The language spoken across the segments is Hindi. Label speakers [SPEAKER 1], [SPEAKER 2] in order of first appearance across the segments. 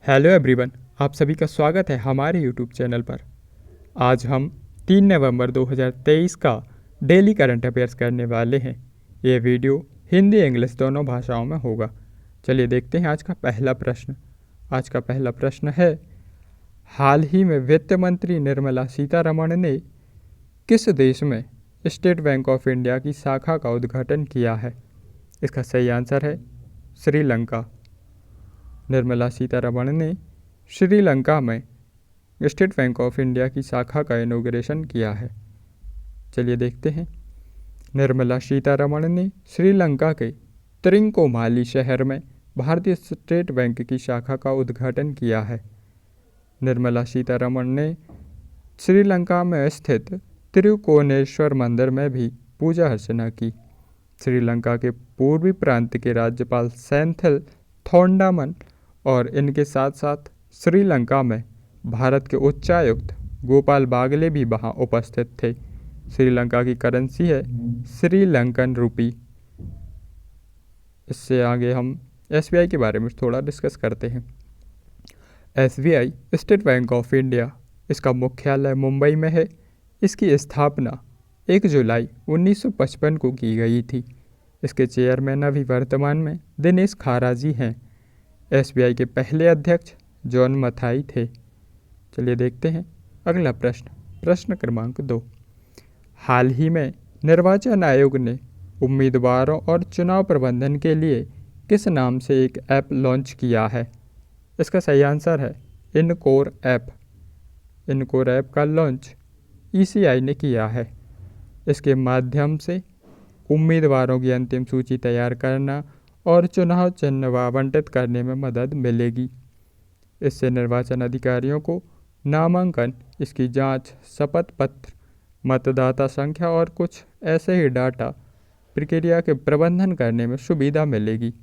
[SPEAKER 1] हेलो एवरीवन, आप सभी का स्वागत है हमारे यूट्यूब चैनल पर। आज हम 3 नवंबर 2023 का डेली करंट अफेयर्स करने वाले हैं। ये वीडियो हिंदी इंग्लिश दोनों भाषाओं में होगा। चलिए देखते हैं आज का पहला प्रश्न। आज का पहला प्रश्न है, हाल ही में वित्त मंत्री निर्मला सीतारमण ने किस देश में स्टेट बैंक ऑफ इंडिया की शाखा का उद्घाटन किया है? इसका सही आंसर है श्रीलंका। निर्मला सीतारमण ने श्रीलंका में स्टेट बैंक ऑफ इंडिया की शाखा का इनॉग्रेशन किया है। चलिए देखते हैं। निर्मला सीतारमण ने श्रीलंका के त्रिंकोमाली शहर में भारतीय स्टेट बैंक की शाखा का उद्घाटन किया है। निर्मला सीतारमण ने श्रीलंका में स्थित तिरुकोनेश्वर मंदिर में भी पूजा अर्चना की। श्रीलंका के पूर्वी प्रांत के राज्यपाल सेंथिल थोंडामन और इनके साथ साथ श्रीलंका में भारत के उच्चायुक्त गोपाल बागले भी वहाँ उपस्थित थे। श्रीलंका की करेंसी है श्रीलंकन रुपी। इससे आगे हम एसबीआई के बारे में थोड़ा डिस्कस करते हैं। SBI state bank of India, इसका मुख्यालय मुंबई में है। इसकी स्थापना 1 जुलाई 1955 को की गई थी। इसके चेयरमैन अभी वर्तमान में दिनेश खारा जी हैं। एसबीआई के पहले अध्यक्ष जॉन मथाई थे। चलिए देखते हैं अगला प्रश्न। प्रश्न क्रमांक 2, हाल ही में निर्वाचन आयोग ने उम्मीदवारों और चुनाव प्रबंधन के लिए किस नाम से एक ऐप लॉन्च किया है? इसका सही आंसर है इनकोर ऐप। इनकोर ऐप का लॉन्च ईसीआई ने किया है। इसके माध्यम से उम्मीदवारों की अंतिम सूची तैयार करना और चुनाव चिन्ह आवंटित करने में मदद मिलेगी। इससे निर्वाचन अधिकारियों को नामांकन, इसकी जांच, शपथ पत्र, मतदाता संख्या और कुछ ऐसे ही डाटा प्रक्रिया के प्रबंधन करने में सुविधा मिलेगी।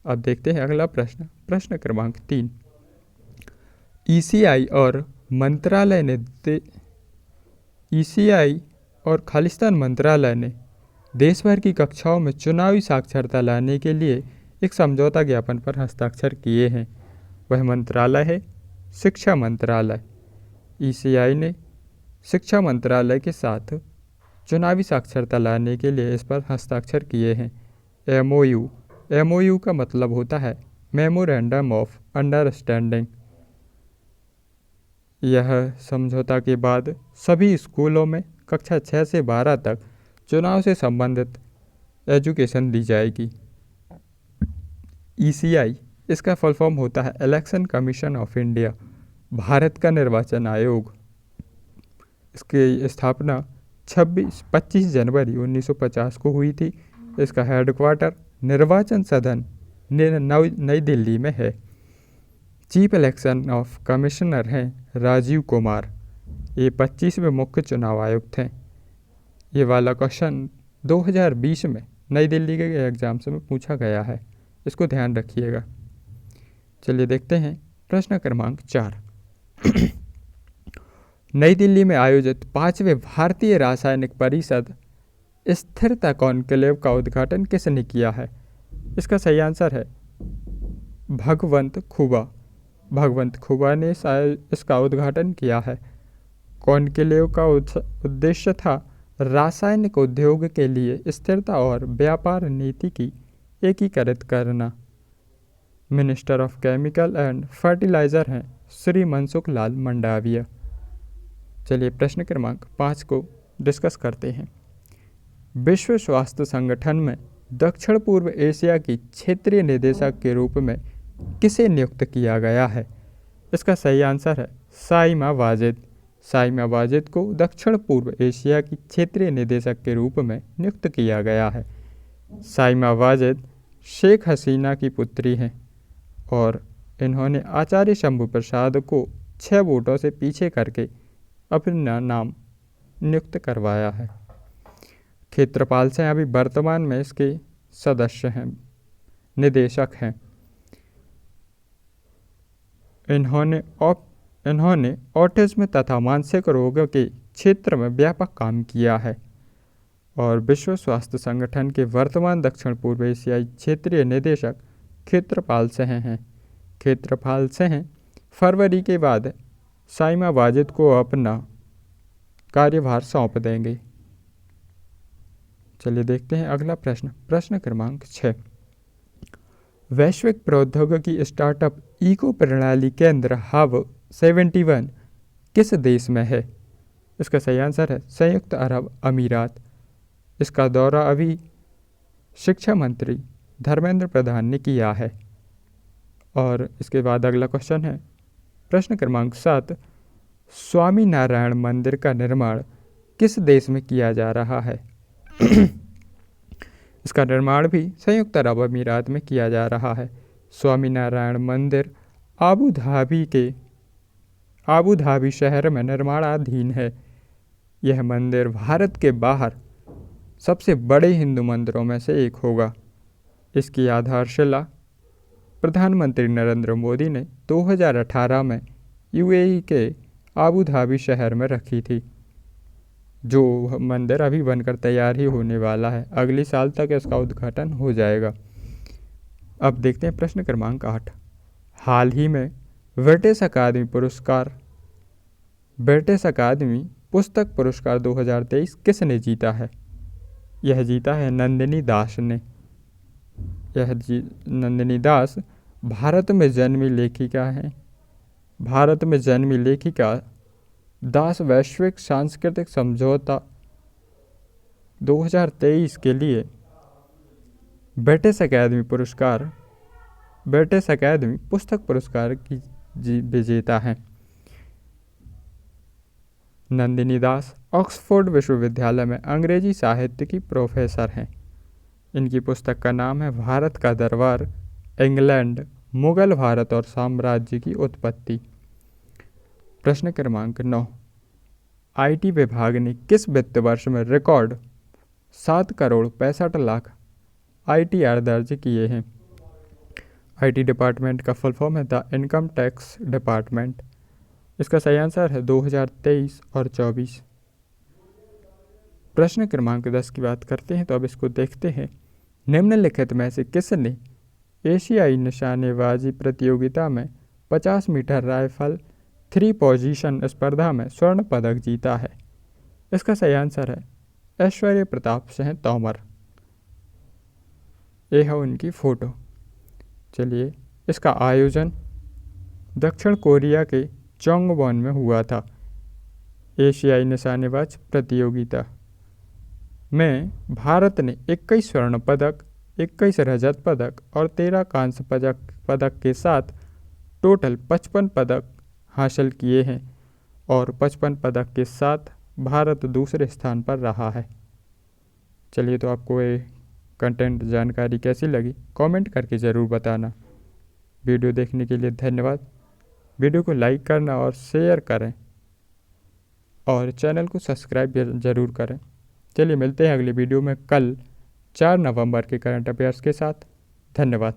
[SPEAKER 1] अब देखते हैं अगला प्रश्न। प्रश्न क्रमांक 3, ईसीआई और खालिस्तान मंत्रालय ने देश भर की कक्षाओं में चुनावी साक्षरता लाने के लिए एक समझौता ज्ञापन पर हस्ताक्षर किए हैं। वह मंत्रालय है शिक्षा मंत्रालय। ईसीआई ने शिक्षा मंत्रालय के साथ चुनावी साक्षरता लाने के लिए इस पर हस्ताक्षर किए हैं। एमओयू का मतलब होता है मेमोरेंडम ऑफ अंडरस्टैंडिंग। यह समझौता के बाद सभी स्कूलों में कक्षा 6 से 12 तक चुनाव से संबंधित एजुकेशन दी जाएगी। ईसीआई, इसका फुल फॉर्म होता है election commission of India, Bharat का निर्वाचन आयोग। इसकी स्थापना 25 जनवरी 1950 को हुई थी। इसका हेडक्वार्टर निर्वाचन सदन नई दिल्ली में है। चीफ इलेक्शन ऑफ कमिश्नर हैं राजीव कुमार। ये 25वें मुख्य चुनाव आयुक्त हैं। ये वाला क्वेश्चन 2020 में नई दिल्ली के एग्जाम्स में पूछा गया है, इसको ध्यान रखिएगा। चलिए देखते हैं प्रश्न क्रमांक 4, नई दिल्ली में आयोजित 5वें भारतीय रासायनिक परिषद स्थिरता कॉन्क्लेव का उद्घाटन किसने किया है? इसका सही आंसर है भगवंत खुबा। भगवंत खुबा ने इसका उद्घाटन किया है। कॉन्क्लेव का उद्देश्य था रासायनिक उद्योग के लिए स्थिरता और व्यापार नीति की एकीकृत करना। Minister of chemical and fertiliser हैं श्री मनसुख लाल मंडाविया। चलिए प्रश्न क्रमांक 5 को डिस्कस करते हैं। विश्व स्वास्थ्य संगठन में दक्षिण पूर्व एशिया की क्षेत्रीय निदेशक के रूप में किसे नियुक्त किया गया है? इसका सही आंसर है साइमा वाजिद। साइमा वाजिद को दक्षिण पूर्व एशिया की क्षेत्रीय निदेशक के रूप में नियुक्त किया गया है। साइमा वाजिद शेख हसीना की पुत्री हैं और इन्होंने आचार्य शंभू प्रसाद को 6 वोटों से पीछे करके अपना नाम नियुक्त करवाया है। क्षेत्रपाल से अभी वर्तमान में इसके सदस्य हैं, निदेशक हैं। इन्होंने ऑटिज्म तथा मानसिक रोगों के क्षेत्र में व्यापक काम किया है और विश्व स्वास्थ्य संगठन के वर्तमान दक्षिण पूर्व एशियाई क्षेत्रीय निदेशक क्षेत्रपाल सिंह हैं। क्षेत्रफल से हैं। फरवरी के बाद साइमा वाजिद को अपना कार्यभार सौंप देंगे। चलिए देखते हैं अगला प्रश्न। प्रश्न क्रमांक 6। वैश्विक प्रौद्योगिकी स्टार्टअप इको प्रणाली केंद्र हब 71 किस देश में है? इसका सही आंसर है संयुक्त अरब अमीरात। इसका दौरा अभी शिक्षा मंत्री धर्मेंद्र प्रधान ने किया है। और इसके बाद अगला क्वेश्चन है प्रश्न क्रमांक 7। स्वामी नारायण मंदिर का निर्माण किस देश में किया जा रहा है? इसका निर्माण भी संयुक्त अरब अमीरात में किया जा रहा है। स्वामी नारायण मंदिर आबू धाबी शहर में निर्माणाधीन है। यह मंदिर भारत के बाहर सबसे बड़े हिंदू मंदिरों में से एक होगा। इसकी आधारशिला प्रधानमंत्री नरेंद्र मोदी ने 2018 में यूएई के आबू धाबी शहर में रखी थी, जो मंदिर अभी बनकर तैयार ही होने वाला है। अगले साल तक इसका उद्घाटन हो जाएगा। अब देखते हैं प्रश्न क्रमांक 8। हाल ही में ब्रिटिश अकादमी पुस्तक पुरस्कार 2023 किसने जीता है? यह जीता है नंदिनी दास ने। नंदिनी दास भारत में जन्मी लेखिका हैं। भारत में जन्मी लेखिका दास वैश्विक सांस्कृतिक समझौता 2023 के लिए ब्रिटिश अकादमी पुस्तक पुरस्कार की विजेता हैं। नंदिनी दास ऑक्सफोर्ड विश्वविद्यालय में अंग्रेजी साहित्य की प्रोफेसर हैं। इनकी पुस्तक का नाम है भारत का दरबार, इंग्लैंड, मुगल भारत और साम्राज्य की उत्पत्ति। प्रश्न क्रमांक 9। आईटी विभाग ने किस वित्त वर्ष में रिकॉर्ड 7 करोड़ 65 लाख ITR दर्ज किए हैं? आईटी डिपार्टमेंट का फुल फॉर्म है द इनकम टैक्स डिपार्टमेंट। इसका सही आंसर है 2023 और 24। प्रश्न क्रमांक 10 की बात करते हैं तो अब इसको देखते हैं। निम्नलिखित में से किसने एशियाई निशानेबाजी प्रतियोगिता में 50 मीटर राइफल 3 पोजीशन स्पर्धा में स्वर्ण पदक जीता है? इसका सही आंसर है ऐश्वर्य प्रताप सिंह तोमर। ये है उनकी फ़ोटो। चलिए, इसका आयोजन दक्षिण कोरिया के चोंगवॉन में हुआ था। एशियाई निशानेबाज प्रतियोगिता में भारत ने 21 स्वर्ण पदक, 21 रजत पदक और 13 कांस्य पदक के साथ टोटल 55 पदक हासिल किए हैं और 55 पदक के साथ भारत दूसरे स्थान पर रहा है। चलिए, तो आपको ये कंटेंट जानकारी कैसी लगी कमेंट करके ज़रूर बताना। वीडियो देखने के लिए धन्यवाद। वीडियो को लाइक करना और शेयर करें और चैनल को सब्सक्राइब ज़रूर करें। चलिए, मिलते हैं अगली वीडियो में कल 4 नवंबर के करंट अफेयर्स के साथ। धन्यवाद।